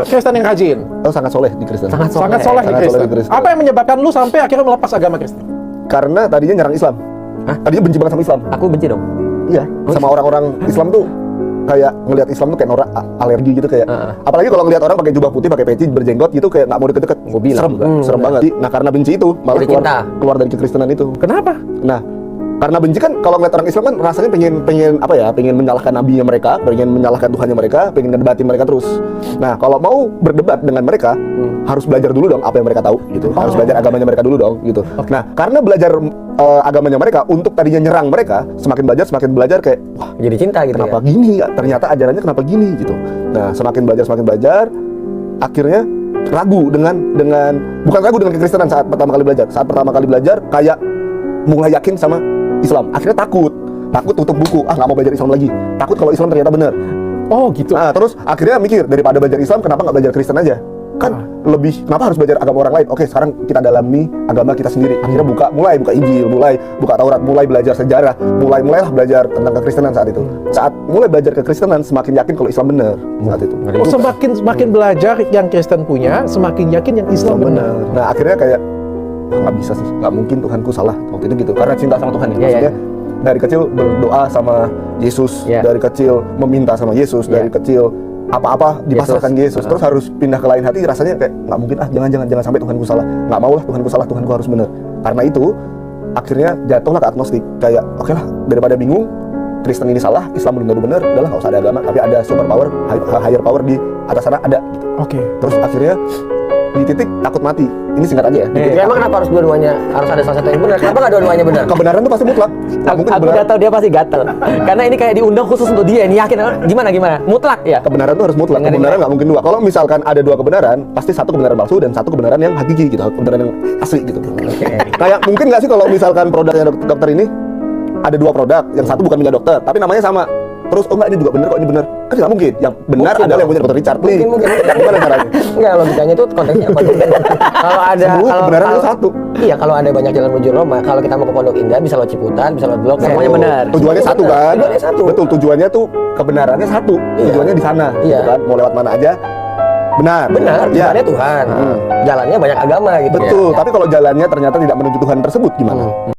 Kristen yang rajin? Oh, sangat soleh di Kristen. Sangat soleh di Kristen. Apa yang menyebabkan lu sampai akhirnya melepas agama Kristen? Karena tadinya nyerang Islam. Hah? Tadinya benci banget sama Islam. Aku benci dong. Iya, sama orang-orang Islam tuh kayak ngelihat Islam tuh kayak norak, alergi gitu kayak. Apalagi kalau ngelihat orang pakai jubah putih, pakai peci, berjenggot gitu kayak nggak mau deket-deket. Gua bilang serem, juga. serem banget. Nah, karena benci itu malah Jadi cinta. keluar dari kekristenan itu. Kenapa? Nah, karena benci kan kalau ngeliat orang Islam kan rasanya pengen apa ya, pengen menyalahkan nabinya mereka, pengen menyalahkan Tuhannya mereka, pengen ngedebatin mereka terus. Nah, kalau mau berdebat dengan mereka harus belajar dulu dong apa yang mereka tahu gitu. Harus belajar agamanya mereka dulu dong gitu. Nah, karena belajar agamanya mereka untuk tadinya nyerang mereka, semakin belajar kayak wah, Jadi cinta gitu kenapa ya. gini ya? Ternyata ajarannya kenapa gini gitu. Nah, semakin belajar akhirnya ragu dengan bukan ragu dengan kekristenan saat pertama kali belajar. Saat pertama kali belajar kayak mulai yakin sama Islam. Akhirnya takut tutup buku. Nggak mau belajar Islam lagi. Takut kalau Islam ternyata benar. Oh gitu. Nah, terus akhirnya mikir daripada belajar Islam kenapa nggak belajar Kristen aja? Kan lebih, kenapa harus belajar agama orang lain? Oke, sekarang kita dalami agama kita sendiri. Akhirnya mulai buka Injil, mulai buka Taurat, mulai belajar sejarah, mulailah belajar tentang kekristenan saat itu. Saat mulai belajar kekristenan, semakin yakin kalau Islam benar saat itu. Oh, semakin belajar yang Kristen punya, semakin yakin yang Islam benar. Nah, akhirnya kayak nggak bisa sih, nggak mungkin Tuhanku salah waktu itu gitu. Karena cinta sama Tuhan ya. Maksudnya dari kecil berdoa sama Yesus, dari kecil meminta sama Yesus, dari kecil apa-apa dipasrahkan Yesus. Terus harus pindah ke lain hati, rasanya kayak nggak mungkin, jangan sampai Tuhanku salah. Nggak mau lah Tuhanku salah, Tuhanku harus benar. Karena itu akhirnya jatuhlah ke agnostik. Kayak oke lah, daripada bingung Kristen ini salah, Islam belum tentu benar, udahlah nggak usah ada agama, tapi ada super power, higher power di atas sana ada gitu. Oke. Terus akhirnya di titik takut mati. Ini singkat aja ya. Ya, emang kenapa harus dua-duanya harus ada salah satu yang benar? Kenapa nggak dua-duanya benar? Kebenaran itu pasti mutlak. Aku gatel, dia pasti gatel. Karena ini kayak diundang khusus untuk dia. Ini yakin gimana? Mutlak ya? Kebenaran itu harus mutlak. Kebenaran nggak mungkin dua. Kalau misalkan ada dua kebenaran, pasti satu kebenaran palsu dan satu kebenaran yang hakiki gitu, kebenaran yang asli gitu. Kayak mungkin nggak sih kalau misalkan produknya dokter ini ada dua produk, yang satu bukan punya dokter, tapi namanya sama. Terus enggak ini juga benar kok, ini benar. Kan nggak mungkin. Yang benar adalah yang punya dokter Richard. Mungkin. Gimana caranya? Enggak, logikanya itu konteksnya apa? Kalau kebenaran itu satu. Iya, kalau ada banyak jalan menuju Roma, kalau kita mau ke Pondok Indah bisa lewat Ciputat, bisa lewat Blok, semuanya benar. Tujuannya satu kan? Tujuannya satu. Betul, tujuannya tuh kebenarannya satu. Tujuannya di sana, gitu kan? Mau lewat mana aja benar. Tujuannya Tuhan. Jalannya banyak agama gitu. Betul, tapi kalau jalannya ternyata tidak menuju Tuhan tersebut gimana?